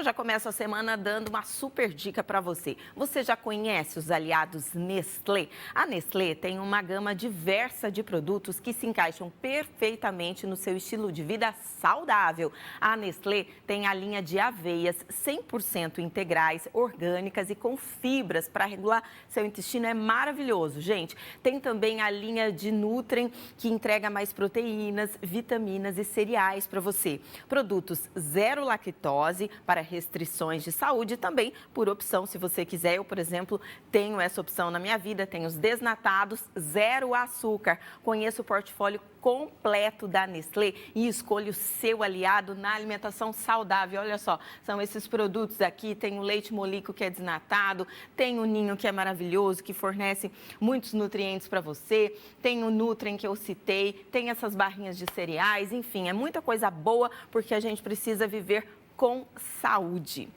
eu já começo a semana dando uma super dica para você. Você já conhece os aliados Nestlé? A Nestlé tem uma gama diversa de produtos que se encaixam perfeitamente no seu estilo de vida saudável. A Nestlé tem a linha de aveias 100% integrais, orgânicas e com fibras para regular seu intestino. É maravilhoso, gente. Tem também a linha de Nutrem, que entrega mais proteínas, vitaminas e cereais para você. Produtos zero lactose para restrições de saúde e também por opção, se você quiser. Eu, por exemplo, tenho essa opção na minha vida, tenho os desnatados, zero açúcar. Conheço o portfólio completo da Nestlé e escolha o seu aliado na alimentação saudável. Olha só, são esses produtos aqui, tem o leite Molico que é desnatado, tem o Ninho que é maravilhoso, que fornece muitos nutrientes para você, tem o Nutrem que eu citei, tem essas barrinhas de cereais, enfim, é muita coisa boa porque a gente precisa viver com saúde.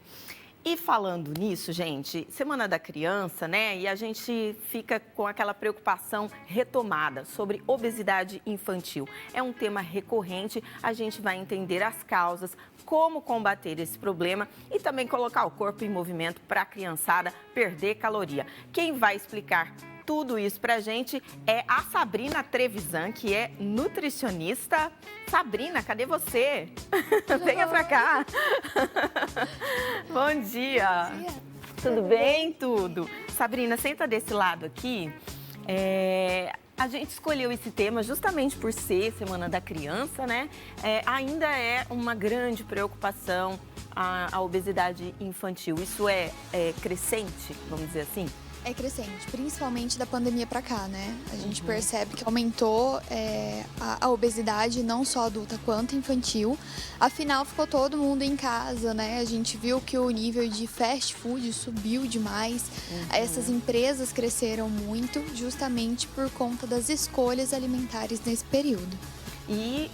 E falando nisso, gente, Semana da Criança, né? E a gente fica com aquela preocupação retomada sobre obesidade infantil. É um tema recorrente, a gente vai entender as causas, como combater esse problema e também colocar o corpo em movimento para a criançada perder caloria. Quem vai explicar tudo isso pra gente é a Sabrina Trevisan, que é nutricionista. Sabrina, cadê você? Venha pra cá. Bom dia. Bom dia. Tudo bem? Tudo. Sabrina, senta desse lado aqui. A gente escolheu esse tema justamente por ser Semana da Criança, né? Ainda é uma grande preocupação a obesidade infantil. Isso é crescente, vamos dizer assim? É crescente, principalmente da pandemia pra cá, né? A gente percebe que aumentou a obesidade, não só adulta quanto infantil. Afinal, ficou todo mundo em casa, né? A gente viu que o nível de fast food subiu demais. Essas empresas cresceram muito justamente por conta das escolhas alimentares nesse período. E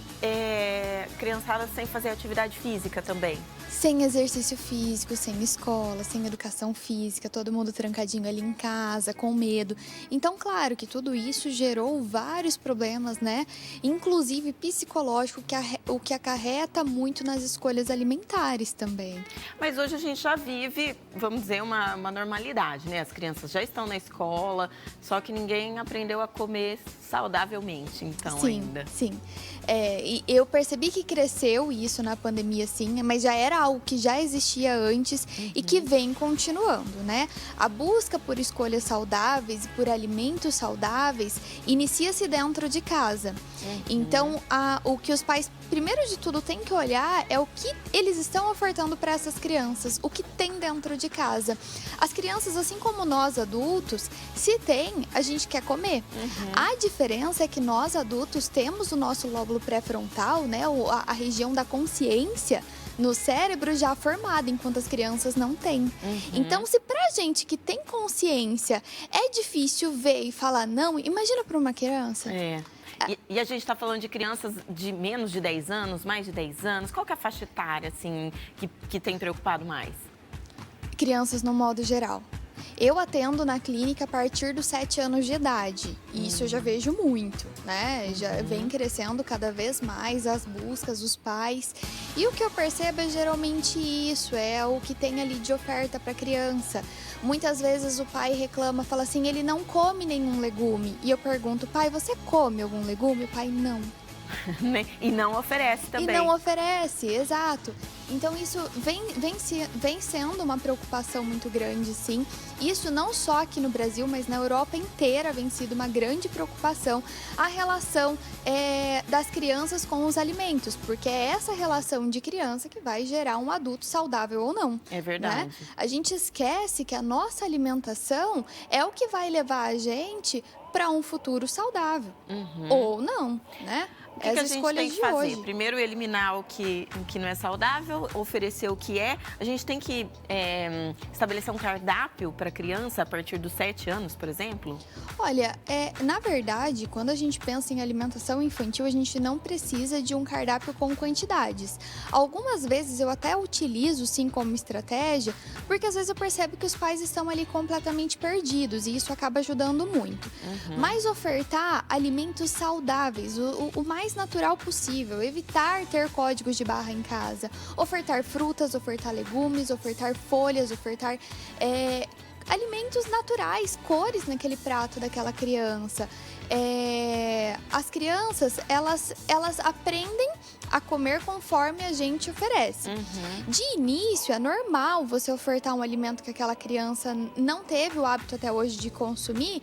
criançada sem fazer atividade física também. Sem exercício físico, sem escola, sem educação física, todo mundo trancadinho ali em casa, com medo. Então, claro que tudo isso gerou vários problemas, né? Inclusive psicológico, o que acarreta muito nas escolhas alimentares também. Mas hoje a gente já vive, vamos dizer, uma normalidade, né? As crianças já estão na escola, só que ninguém aprendeu a comer saudavelmente, então, ainda. Sim. E eu percebi que cresceu isso na pandemia, sim, mas já era algo que já existia antes e que vem continuando, né? A busca por escolhas saudáveis e por alimentos saudáveis inicia-se dentro de casa. Então, o que os pais, primeiro de tudo, têm que olhar é o que eles estão ofertando para essas crianças, o que tem dentro de casa. As crianças, assim como nós adultos, se tem, a gente quer comer. A diferença é que nós adultos temos o nosso lóbulo pré-frontal, né, a região da consciência no cérebro já formada, enquanto as crianças não têm. Então, se pra gente que tem consciência é difícil ver e falar não, imagina para uma criança. E a gente está falando de crianças de menos de 10 anos, mais de 10 anos. Qual que é a faixa etária, assim, que tem preocupado mais? Crianças no modo geral. Eu atendo na clínica a partir dos 7 anos de idade. E isso eu já vejo muito, né? Já vem crescendo cada vez mais as buscas, os pais. E o que eu percebo é geralmente isso, é o que tem ali de oferta para criança. Muitas vezes o pai reclama, fala assim, ele não come nenhum legume. E eu pergunto, pai, você come algum legume? O pai, não. E não oferece também. E não oferece, exato. Então isso vem sendo uma preocupação muito grande, sim. Isso não só aqui no Brasil, mas na Europa inteira vem sido uma grande preocupação a relação das crianças com os alimentos, porque é essa relação de criança que vai gerar um adulto saudável ou não. É verdade. Né? A gente esquece que a nossa alimentação é o que vai levar a gente para um futuro saudável. Ou não, né? O que a gente tem que fazer? Primeiro, eliminar o que não é saudável, oferecer o que é. A gente tem que estabelecer um cardápio para a criança a partir dos 7 anos, por exemplo? Olha, na verdade, quando a gente pensa em alimentação infantil, a gente não precisa de um cardápio com quantidades. Algumas vezes eu até utilizo, sim, como estratégia, porque às vezes eu percebo que os pais estão ali completamente perdidos e isso acaba ajudando muito. Mas ofertar alimentos saudáveis, o mais mais natural possível, evitar ter códigos de barra em casa, ofertar frutas, ofertar legumes, ofertar folhas, ofertar alimentos naturais, cores naquele prato daquela criança. As crianças, elas aprendem a comer conforme a gente oferece. De início, é normal você ofertar um alimento que aquela criança não teve o hábito até hoje de consumir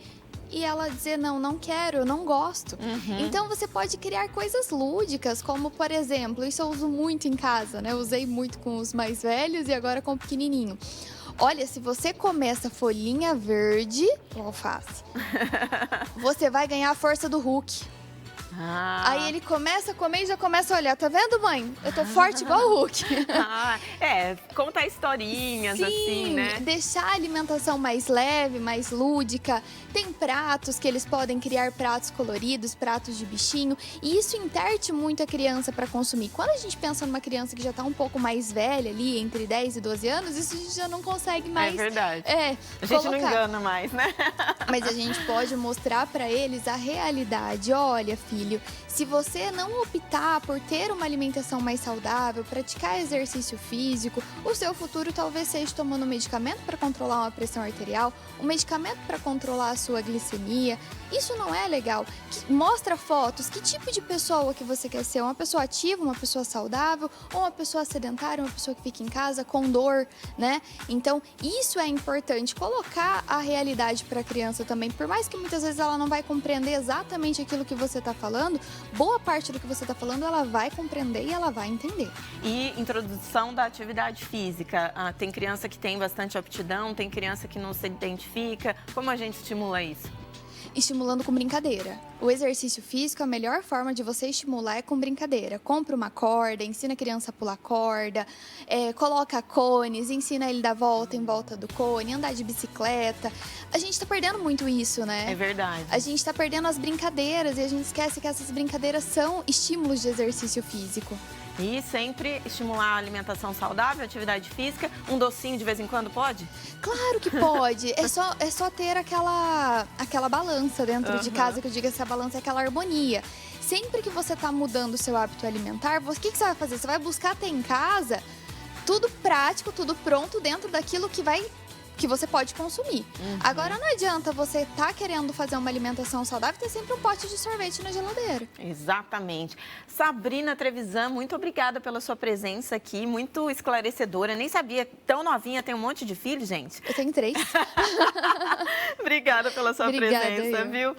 e ela dizer, não quero, eu não gosto. Então, você pode criar coisas lúdicas, como, por exemplo, isso eu uso muito em casa, né? Eu usei muito com os mais velhos e agora com o pequenininho. Olha, se você comer essa folhinha verde, alface, você vai ganhar a força do Hulk. Aí ele começa a comer e já começa a olhar. Tá vendo, mãe? Eu tô forte igual o Hulk. Contar historinhas, Sim, assim, né? Deixar a alimentação mais leve, mais lúdica. Tem pratos que eles podem criar pratos coloridos, pratos de bichinho. E isso interte muito a criança para consumir. Quando a gente pensa numa criança que já tá um pouco mais velha ali, entre 10 e 12 anos, isso a gente já não consegue mais... É verdade. A gente colocar. não engana mais, né? Mas a gente pode mostrar para eles a realidade. Olha, filho, se você não optar por ter uma alimentação mais saudável, praticar exercício físico, o seu futuro talvez seja tomando um medicamento para controlar uma pressão arterial, um medicamento para controlar a sua glicemia. Isso não é legal. Mostra fotos, que tipo de pessoa que você quer ser? Uma pessoa ativa, uma pessoa saudável, ou uma pessoa sedentária, uma pessoa que fica em casa com dor, né? Então, isso é importante, colocar a realidade para a criança também. Por mais que muitas vezes ela não vai compreender exatamente aquilo que você está falando, boa parte do que você está falando ela vai compreender e ela vai entender. E introdução da atividade física. Tem criança que tem bastante aptidão, tem criança que não se identifica. Como a gente estimula isso? Estimulando com brincadeira. O exercício físico, a melhor forma de você estimular é com brincadeira. Compra uma corda, ensina a criança a pular corda, coloca cones, ensina ele a dar volta em volta do cone, andar de bicicleta. A gente tá perdendo muito isso, né? É verdade. A gente tá perdendo as brincadeiras e a gente esquece que essas brincadeiras são estímulos de exercício físico. E sempre estimular a alimentação saudável, atividade física. Um docinho de vez em quando pode? Claro que pode. É só ter aquela balança dentro de casa, que eu digo, essa balança é aquela harmonia. Sempre que você está mudando o seu hábito alimentar, o que você vai fazer? Você vai buscar ter em casa tudo prático, tudo pronto dentro daquilo que você pode consumir. Agora, não adianta você estar querendo fazer uma alimentação saudável e ter sempre um pote de sorvete na geladeira. Exatamente. Sabrina Trevisan, muito obrigada pela sua presença aqui, muito esclarecedora. Nem sabia, tão novinha, tem um monte de filhos, gente. Eu tenho 3. Obrigada pela sua presença, viu?